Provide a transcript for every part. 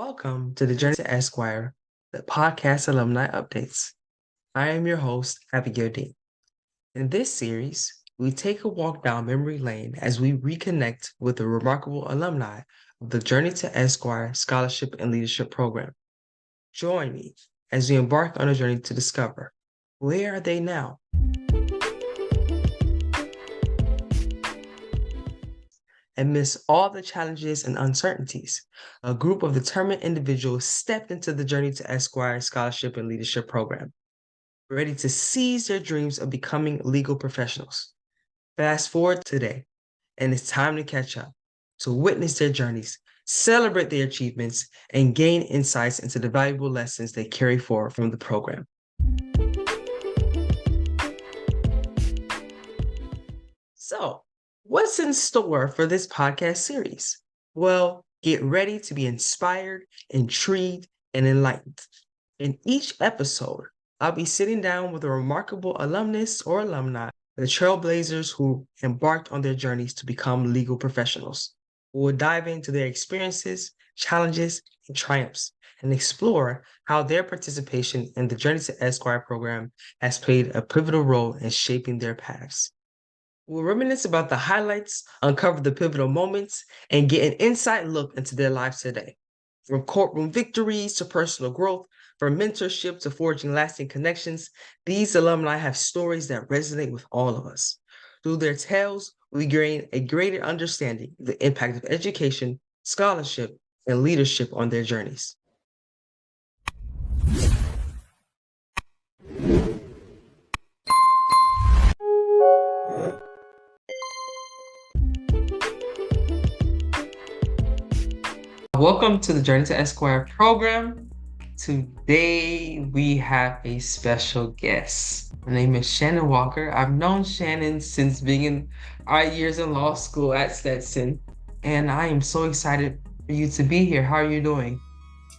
Welcome to the Journey to Esquire, the podcast alumni updates. I am your host, Abigail Dean. In this series, we take a walk down memory lane as we reconnect with the remarkable alumni of the Journey to Esquire Scholarship and Leadership Program. Join me as we embark on a journey to discover where are they now? Amidst all the challenges and uncertainties, a group of determined individuals stepped into the Journey to Esquire Scholarship and Leadership Program, ready to seize their dreams of becoming legal professionals. Fast forward today, and it's time to catch up, to witness their journeys, celebrate their achievements, and gain insights into the valuable lessons they carry forward from the program. So, what's in store for this podcast series? Well, get ready to be inspired, intrigued, and enlightened. In each episode, I'll be sitting down with a remarkable alumnus or alumni, the trailblazers who embarked on their journeys to become legal professionals. We'll dive into their experiences, challenges, and triumphs, and explore how their participation in the Journey to Esquire program has played a pivotal role in shaping their paths. We'll reminisce about the highlights, uncover the pivotal moments, and get an inside look into their lives today. From courtroom victories to personal growth, from mentorship to forging lasting connections, these alumni have stories that resonate with all of us. Through their tales, we gain a greater understanding of the impact of education, scholarship, and leadership on their journeys. Welcome to the Journey to Esquire program. Today we have a special guest. Her name is Shannon Walker. I've known Shannon since being in our years in law school at Stetson, and I am so excited for you to be here. How are you doing?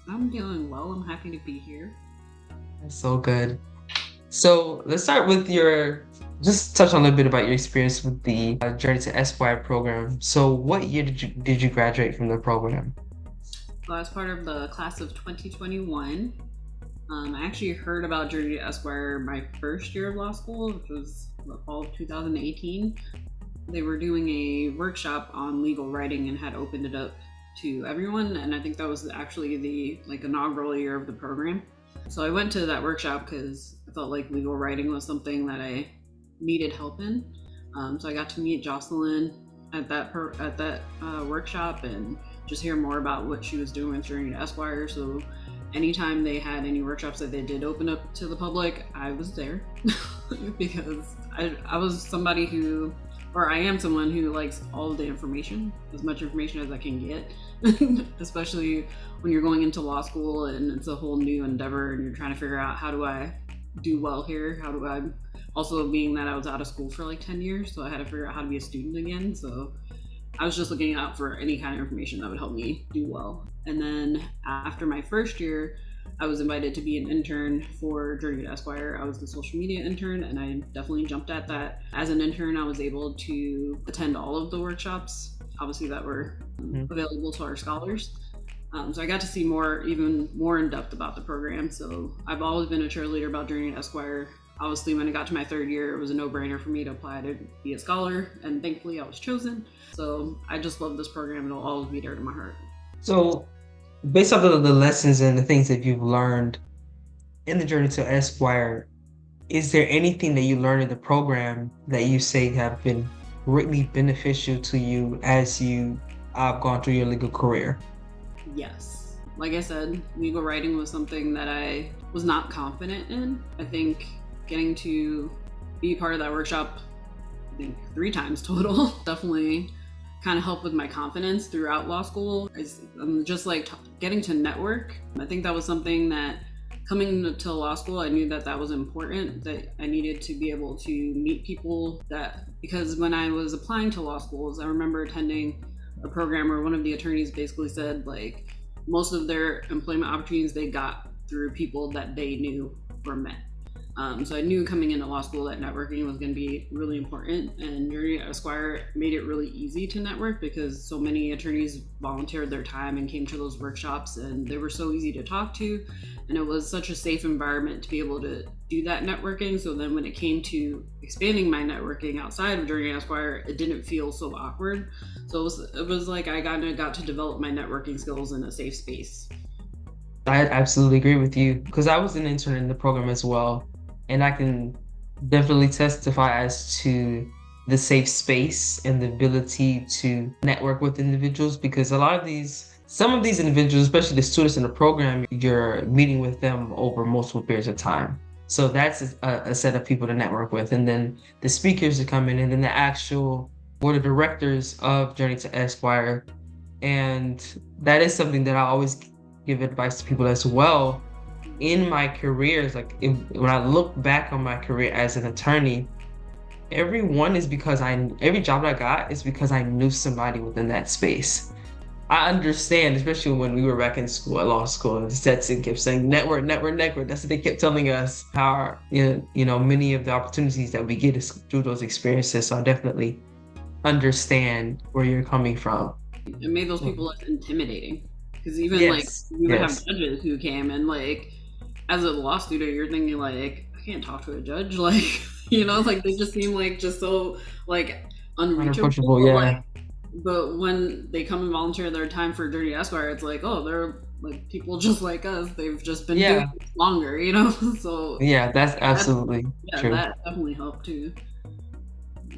I'm doing well. I'm happy to be here. That's so good. So let's start with just touch on a little bit about your experience with the Journey to Esquire program. So what year did you graduate from the program? Well, I was part of the class of 2021. I actually heard about George Esquire my first year of law school, which was the fall of 2018. They were doing a workshop on legal writing and had opened it up to everyone, and I think that was actually the inaugural year of the program. So I went to that workshop because I felt like legal writing was something that I needed help in. So I got to meet Jocelyn at that workshop and just hear more about what she was doing with Journey to Esquire. So anytime they had any workshops that they did open up to the public, I was there because I was somebody who, or I am someone who likes all of the information, as much information as I can get, especially when you're going into law school and it's a whole new endeavor and you're trying to figure out, how do I do well here? How do I, also being that I was out of school for like 10 years, so I had to figure out how to be a student again. So I was just looking out for any kind of information that would help me do well. And then after my first year, I was invited to be an intern for Journey to Esquire. I was the social media intern, and I definitely jumped at that. As an intern, I was able to attend all of the workshops, obviously, that were available to our scholars. So I got to see even more in depth about the program. So I've always been a cheerleader about Journey to Esquire. Obviously, when I got to my third year, it was a no-brainer for me to apply to be a scholar, and thankfully I was chosen. So I just love this program, and it'll always be dear to my heart. So based off of the lessons and the things that you've learned in the Journey to Esquire, is there anything that you learned in the program that you say have been greatly beneficial to you as you have gone through your legal career? Yes. Like I said, legal writing was something that I was not confident in. I think getting to be part of that workshop, I think 3 times total, definitely kind of helped with my confidence throughout law school. Just like getting to network. I think that was something that coming to law school, I knew that was important, that I needed to be able to meet people because when I was applying to law schools, I remember attending a program where one of the attorneys basically said most of their employment opportunities they got through people that they knew or met. So I knew coming into law school that networking was going to be really important, and Journey Esquire made it really easy to network because so many attorneys volunteered their time and came to those workshops, and they were so easy to talk to, and it was such a safe environment to be able to do that networking. So then when it came to expanding my networking outside of Journey Esquire, it didn't feel so awkward. So it was like I got to develop my networking skills in a safe space. I absolutely agree with you because I was an intern in the program as well, and I can definitely testify as to the safe space and the ability to network with individuals because some of these individuals, especially the students in the program, you're meeting with them over multiple periods of time. So that's a set of people to network with. And then the speakers that come in, and then the actual board of directors of Journey to Esquire. And that is something that I always give advice to people as well. In my careers, when I look back on my career as an attorney, every job I got is because I knew somebody within that space. I understand, especially when we were back in school, at law school, Stetson kept saying network, network, network. That's what they kept telling us. How many of the opportunities that we get is through those experiences. So I definitely understand where you're coming from. It made those people less intimidating because even we would have judges who came and as a law student, you're thinking I can't talk to a judge, they just seem just so unreachable. Yeah. But when they come and volunteer their time for Journey Esquire, it's they're people just like us. They've just been doing it longer, So yeah, that's absolutely true. That definitely helped too.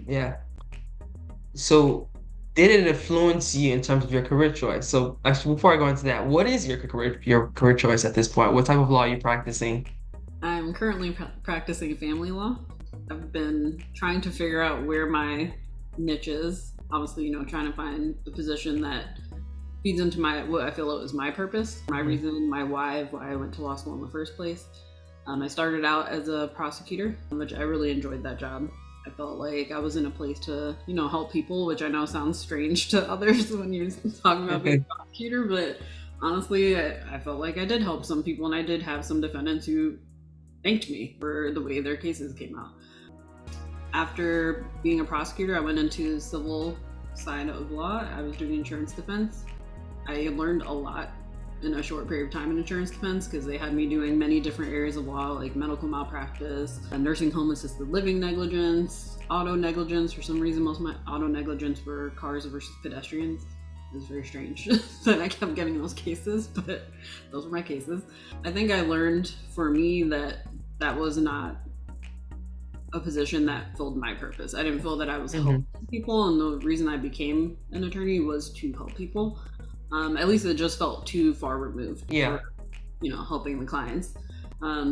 Yeah. So did it influence you in terms of your career choice? So actually, before I go into that, what is your career choice at this point? What type of law are you practicing? I'm currently practicing family law. I've been trying to figure out where my niche is. Obviously, trying to find a position that feeds into what I feel is my purpose, my reason, my why I went to law school in the first place. I started out as a prosecutor, which I really enjoyed that job. I felt like I was in a place to, help people, which I know sounds strange to others when you're talking about being a prosecutor, but honestly, I felt like I did help some people, and I did have some defendants who thanked me for the way their cases came out. After being a prosecutor, I went into the civil side of law. I was doing insurance defense. I learned a lot in a short period of time in insurance defense because they had me doing many different areas of law like medical malpractice, nursing home assisted living negligence, auto negligence. For some reason, most of my auto negligence were cars versus pedestrians. It was very strange that I kept getting those cases, but those were my cases. I think I learned for me that was not a position that filled my purpose. I didn't feel that I was helping people, and the reason I became an attorney was to help people. At least it just felt too far removed for, helping the clients.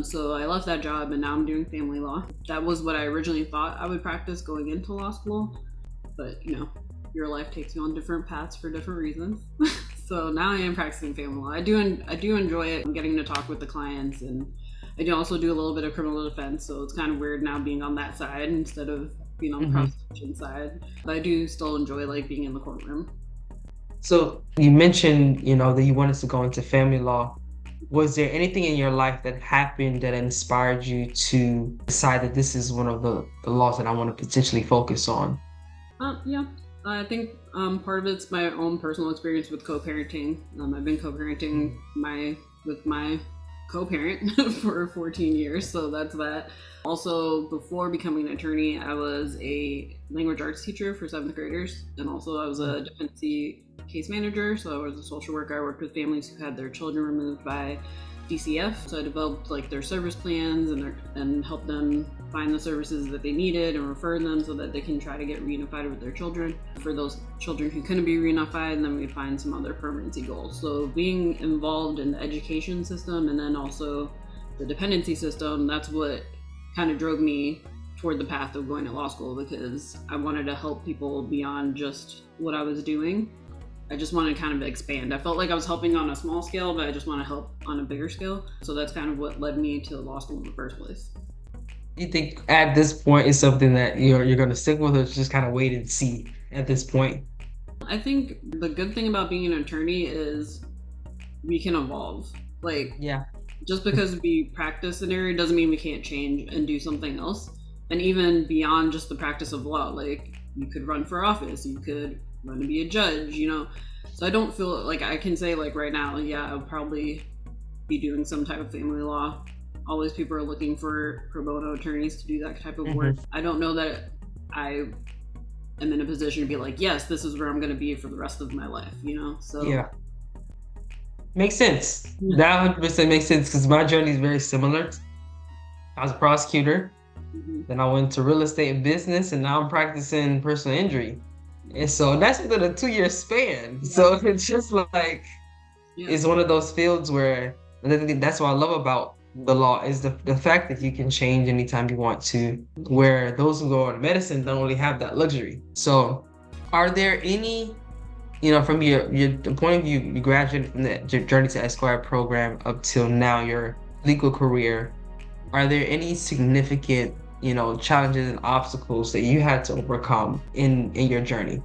So I left that job, and now I'm doing family law. That was what I originally thought I would practice going into law school, but your life takes you on different paths for different reasons. So now I am practicing family law. I do enjoy it. I'm getting to talk with the clients, and I do also do a little bit of criminal defense, so it's kind of weird now being on that side instead of being on the prosecution side. But I do still enjoy being in the courtroom. So you mentioned, that you wanted to go into family law. Was there anything in your life that happened that inspired you to decide that this is one of the laws that I want to potentially focus on? Yeah. I think part of it's my own personal experience with co-parenting. I've been co-parenting with my co-parent for 14 years, so that's that. Also, before becoming an attorney, I was a language arts teacher for 7th graders, and also I was a dependency case manager, so I was a social worker. I worked with families who had their children removed by DCF, so I developed their service plans and helped them find the services that they needed and refer them so that they can try to get reunified with their children. For those children who couldn't be reunified, then we'd find some other permanency goals. So being involved in the education system and then also the dependency system, that's what kind of drove me toward the path of going to law school, because I wanted to help people beyond just what I was doing. I just wanted to kind of expand. I felt like I was helping on a small scale, but I just want to help on a bigger scale. So that's kind of what led me to law school in the first place. You think at this point is something that you're going to stick with, or just kind of wait and see at this point? I think the good thing about being an attorney is we can evolve. Yeah. Just because we practice an area doesn't mean we can't change and do something else. And even beyond just the practice of law, like you could run for office, you could run to be a judge, you know. So I don't feel like I can say like right now, yeah, I'll probably be doing some type of family law. Always people are looking for pro bono attorneys to do that type of work. I don't know that I am in a position to be like, yes, this is where I'm going to be for the rest of my life, you know? So Yeah. Makes sense. That 100% makes sense because my journey is very similar. I was a prosecutor, then I went to real estate and business, and now I'm practicing personal injury. And so that's within a 2-year span. So it's just like, it's one of those fields where, and I think that's what I love about the law is the fact that you can change anytime you want to, where those who go into medicine don't really have that luxury. So are there any, from your the point of view, you graduated from the Journey to Esquire program up till now, your legal career, are there any significant, challenges and obstacles that you had to overcome in your journey?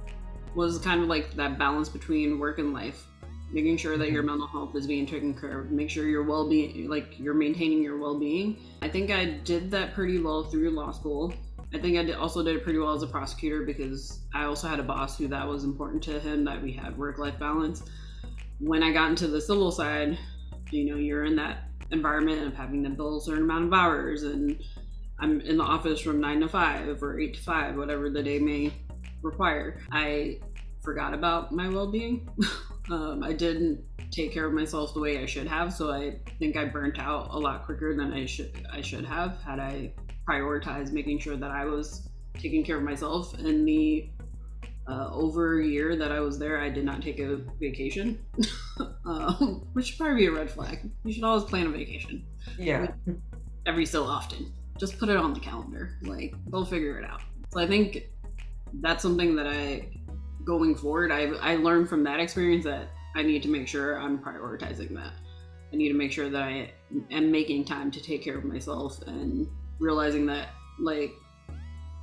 Was kind of like that balance between work and life, making sure that your mental health is being taken care of, make sure your well-being, like you're maintaining your well-being. I think I did that pretty well through law school. I think I also did it pretty well as a prosecutor because I also had a boss who that was important to him, that we had work-life balance. When I got into the civil side, you're in that environment of having to bill a certain amount of hours, and I'm in the office from 9 to 5 or 8 to 5, whatever the day may require. I forgot about my well-being. I didn't take care of myself the way I should have, so I think I burnt out a lot quicker than I should have had I prioritized making sure that I was taking care of myself. In the over a year that I was there, I did not take a vacation, which should probably be a red flag. You should always plan a vacation. Yeah. Every so often. Just put it on the calendar. Like, they'll figure it out. So I think that's something that going forward, I learned from that experience that I need to make sure I'm prioritizing that. I need to make sure that I am making time to take care of myself and realizing that, like,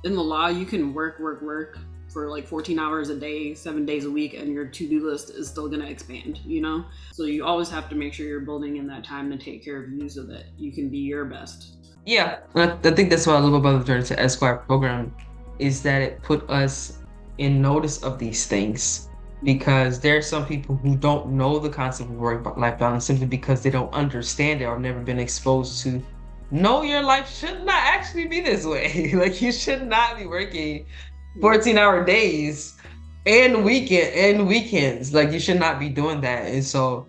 in the law, you can work for like 14 hours a day, 7 days a week, and your to-do list is still going to expand, So you always have to make sure you're building in that time to take care of you so that you can be your best. Yeah, I think that's what I love about the Journey to Esquire program, is that it put us in notice of these things, because there are some people who don't know the concept of work-life balance simply because they don't understand it or never been exposed to. No, your life should not actually be this way. Like, you should not be working 14-hour days and weekends. Like, you should not be doing that. And so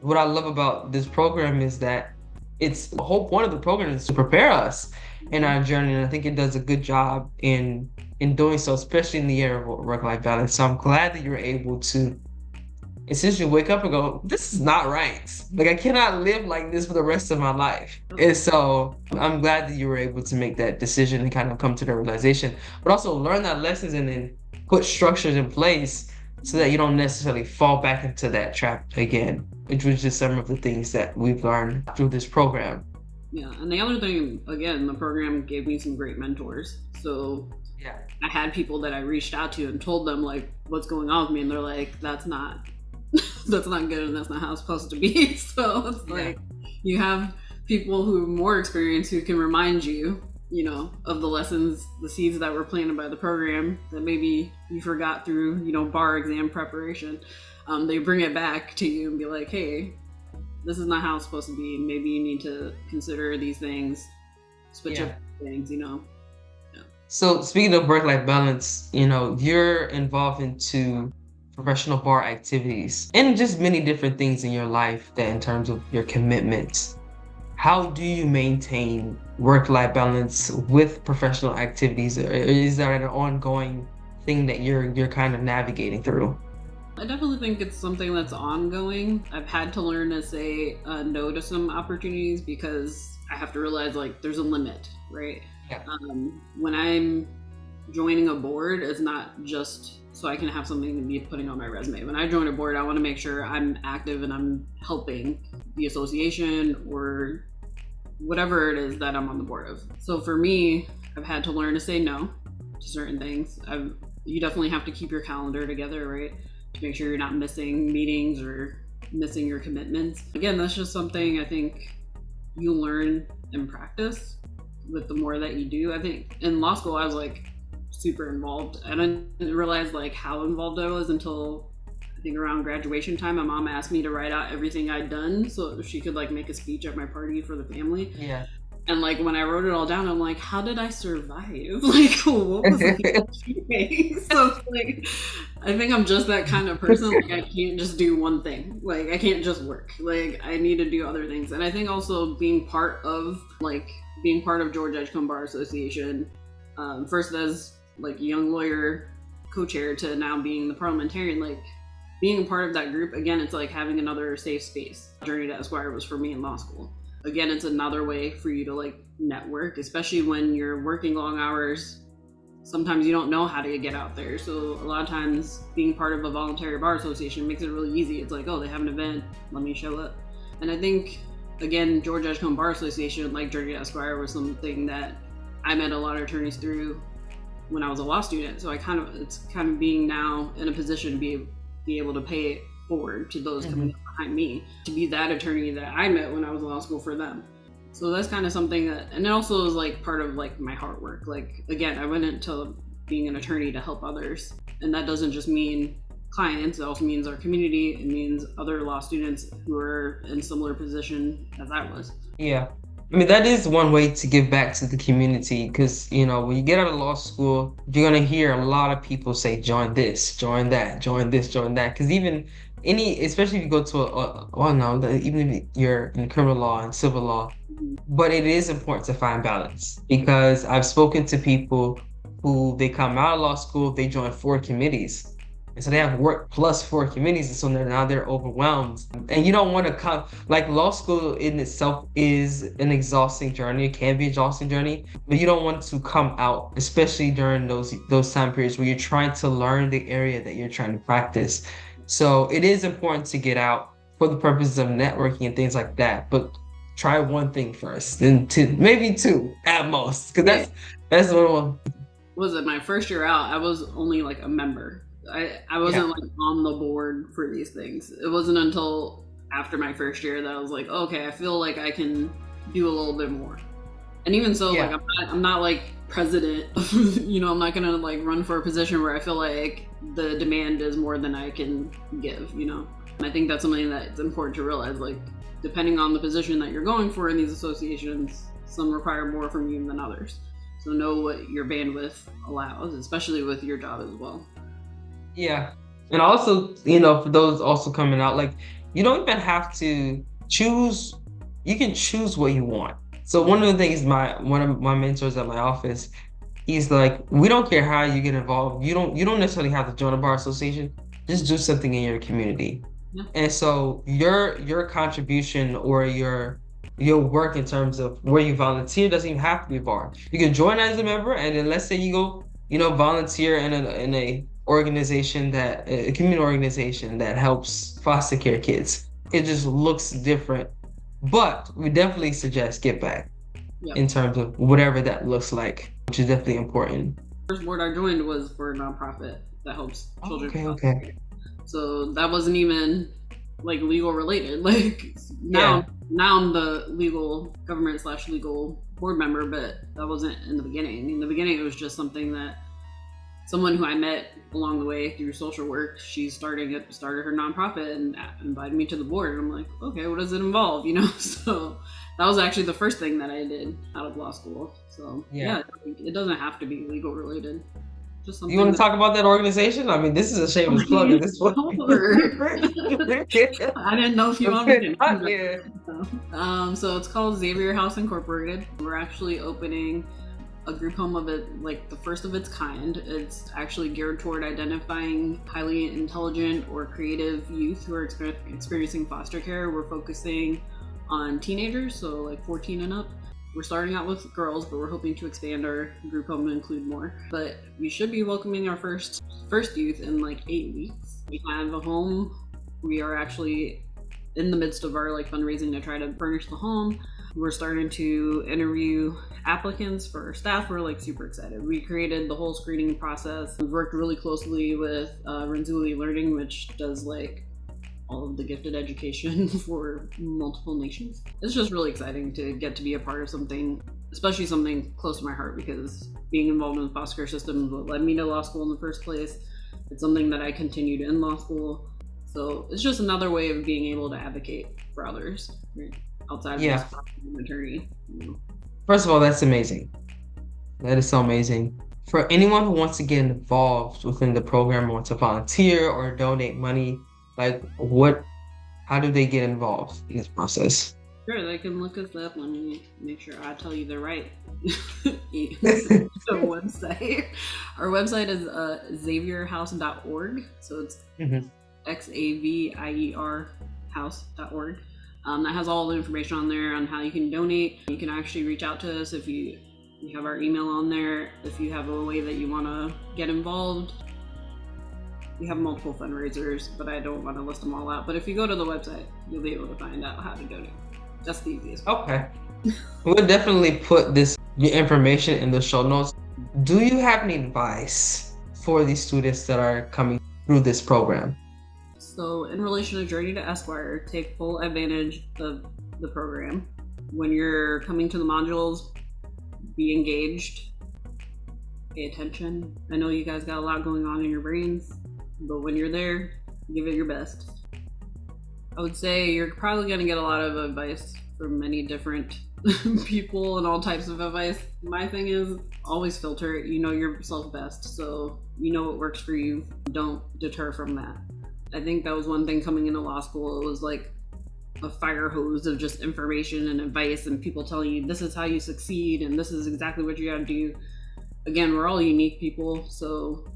what I love about this program is that the whole point of the program is to prepare us in our journey. And I think it does a good job in doing so, especially in the area of work-life balance. So I'm glad that you're able to essentially wake up and go, this is not right. Like, I cannot live like this for the rest of my life. And so I'm glad that you were able to make that decision and kind of come to the realization, but also learn that lessons and then put structures in place so that you don't necessarily fall back into that trap again, which was just some of the things that we've learned through this program. Yeah, and the other thing, again, the program gave me some great mentors. So yeah, I had people that I reached out to and told them, like, what's going on with me, and they're like, that's not good, and that's not how it's supposed to be. So it's like, you have people who are more experienced who can remind you, of the lessons, the seeds that were planted by the program that maybe you forgot through, bar exam preparation. They bring it back to you and be like, hey, this is not how it's supposed to be. Maybe you need to consider these things, switch up things, Yeah. So speaking of work-life balance, you're involved into professional bar activities and just many different things in your life that in terms of your commitments. How do you maintain work-life balance with professional activities? Or is that an ongoing thing that you're kind of navigating through? I definitely think it's something that's ongoing. I've had to learn to say no to some opportunities because I have to realize, like, there's a limit, right? Yeah. When I'm joining a board, it's not just so I can have something to be putting on my resume. When I join a board, I want to make sure I'm active and I'm helping the association or whatever it is that I'm on the board of. So for me, I've had to learn to say no to certain things. You definitely have to keep your calendar together, right? To make sure you're not missing meetings or missing your commitments. Again, that's just something I think you learn and practice with the more that you do. I think in law school I was like super involved. I didn't realize like how involved I was until I think around graduation time. My mom asked me to write out everything I'd done so she could like make a speech at my party for the family. Yeah. And like when I wrote it all down, I'm like, how did I survive? Like, what was I So it's like, I think I'm just that kind of person. Like, I can't just do one thing. Like, I can't just work. Like, I need to do other things. And I think also being part of George Edgecomb Bar Association, first as like young lawyer co-chair to now being the parliamentarian, like being a part of that group again, it's like having another safe space. Journey to Esquire was for me in law school. Again, it's another way for you to like network, especially when you're working long hours. Sometimes you don't know how to get out there. So a lot of times being part of a voluntary bar association makes it really easy. It's like, oh, they have an event, let me show up. And I think, again, George Edgecomb Bar Association, like Journey to Esquire, was something that I met a lot of attorneys through when I was a law student. So it's kind of being now in a position to be able to pay it forward to those coming up behind me, to be that attorney that I met when I was in law school for them. So that's kind of something that, and it also is like part of like my heart work. Like, again, I went into being an attorney to help others. And that doesn't just mean clients, it also means our community. It means other law students who are in similar position as I was. Yeah. I mean, that is one way to give back to the community because, you know, when you get out of law school, you're going to hear a lot of people say, join this, join that, join this, join that. Because especially if you go to even if you're in criminal law and civil law, but it is important to find balance because I've spoken to people who they come out of law school, they join 4 committees. And so they have work plus 4 committees, and so now they're overwhelmed. And you don't want to come, like law school in itself is an exhausting journey. It can be an exhausting journey, but you don't want to come out, especially during those time periods where you're trying to learn the area that you're trying to practice. So it is important to get out for the purposes of networking and things like that. But try one thing first, then maybe 2 at most, because that's one. Was it my first year out? I was only like a member. I wasn't like on the board for these things. It wasn't until after my first year that I was like, okay, I feel like I can do a little bit more. And even so, like I'm not like president. You know, I'm not gonna like run for a position where I feel like the demand is more than I can give. You know, and I think that's something that's important to realize. Like, depending on the position that you're going for in these associations, some require more from you than others. So know what your bandwidth allows, especially with your job as well. Yeah. And also, you know, for those also coming out, like, you don't even have to choose, you can choose what you want. So one of the things one of my mentors at my office, he's like, we don't care how you get involved. You don't necessarily have to join a bar association. Just do something in your community. Yeah. And so your contribution or your work in terms of where you volunteer doesn't even have to be a bar. You can join as a member, and then let's say you go, you know, volunteer in a community organization that helps foster care kids. It just looks different, but we definitely suggest give back in terms of whatever that looks like, which is definitely important. The first board I joined was for a nonprofit that helps children. Okay. So that wasn't even like legal related. Like now I'm the legal government/legal board member, but that wasn't in the beginning. In the beginning, it was just something that someone who I met along the way through social work, she started her nonprofit and invited me to the board. And I'm like, okay, what does it involve? You know, so that was actually the first thing that I did out of law school. So it doesn't have to be legal related. Just something. You want to talk about that organization? I mean, this is a shameless plug at this point. I didn't know if you wanted to. So it's called Xavier House Incorporated. We're actually opening a group home of it, like the first of its kind. It's actually geared toward identifying highly intelligent or creative youth who are experiencing foster care. We're focusing on teenagers, so like 14 and up. We're starting out with girls, but we're hoping to expand our group home and include more. But we should be welcoming our first youth in like 8 weeks. We have a home. We are actually in the midst of our like fundraising to try to furnish the home. We're starting to interview applicants for our staff. We're like super excited. We created the whole screening process. We've worked really closely with Renzulli Learning, which does like all of the gifted education for multiple nations. It's just really exciting to get to be a part of something, especially something close to my heart, because being involved in the foster care system is what led me to law school in the first place. It's something that I continued in law school. So it's just another way of being able to advocate for others, right? Outside of just being an attorney. First of all, that's amazing. That is so amazing. For anyone who wants to get involved within the program, or wants to volunteer or donate money, how do they get involved in this process? Sure, they can look us up. Let me make sure I tell you the right the website. Our website is xavierhouse.org. So it's XAVIER house.org. That has all the information on there on how you can donate. You can actually reach out to us if we have our email on there. If you have a way that you want to get involved, we have multiple fundraisers, but I don't want to list them all out. But if you go to the website, you'll be able to find out how to donate. That's the easiest way. Okay. We'll definitely put your information in the show notes. Do you have any advice for these students that are coming through this program? So in relation to Journey to Esquire, take full advantage of the program. When you're coming to the modules, be engaged, pay attention. I know you guys got a lot going on in your brains, but when you're there, give it your best. I would say you're probably going to get a lot of advice from many different people and all types of advice. My thing is always filter it. You know yourself best, so you know what works for you. Don't deter from that. I think that was one thing coming into law school. It was like a fire hose of just information and advice and people telling you this is how you succeed and this is exactly what you gotta do. Again, we're all unique people, so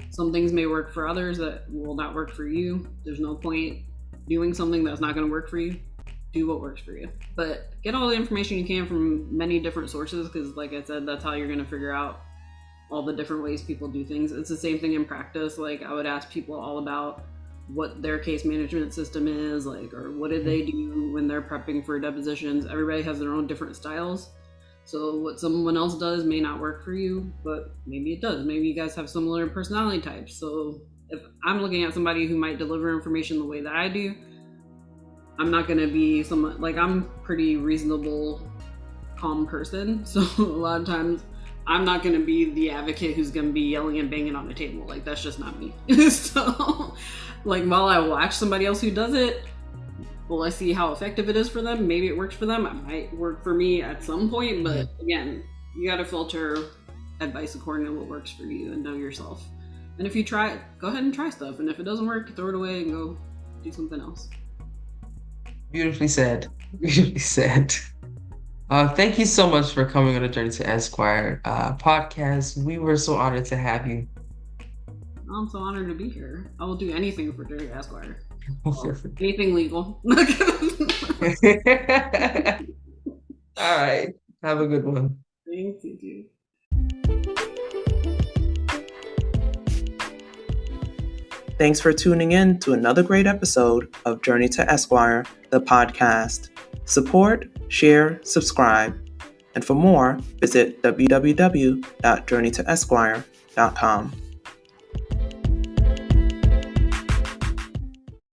some things may work for others that will not work for you. There's no point doing something that's not going to work for you. Do what works for you. But get all the information you can from many different sources, because like I said, that's how you're going to figure out all the different ways people do things. It's the same thing in practice. Like I would ask people all about what their case management system is, like, or what did they do when they're prepping for depositions. Everybody has their own different styles. So what someone else does may not work for you, but maybe it does. Maybe you guys have similar personality types. So if I'm looking at somebody who might deliver information the way that I do, I'm not going to be someone, like I'm pretty reasonable, calm person. So a lot of times I'm not going to be the advocate who's going to be yelling and banging on the table. Like that's just not me. So like while I watch somebody else who does it, will I see how effective it is for them? Maybe it works for them. It might work for me at some point, but again, you got to filter advice according to what works for you and know yourself. And if you try it, go ahead and try stuff. And if it doesn't work, throw it away and go do something else. Beautifully said. Beautifully said. Thank you so much for coming on the Journey to Esquire podcast. We were so honored to have you. I'm so honored to be here. I will do anything for Journey to Esquire. Anything legal. All right. Have a good one. Thank you. Thanks for tuning in to another great episode of Journey to Esquire, the podcast. Support, share, subscribe. And for more, visit www.journeytoesquire.com.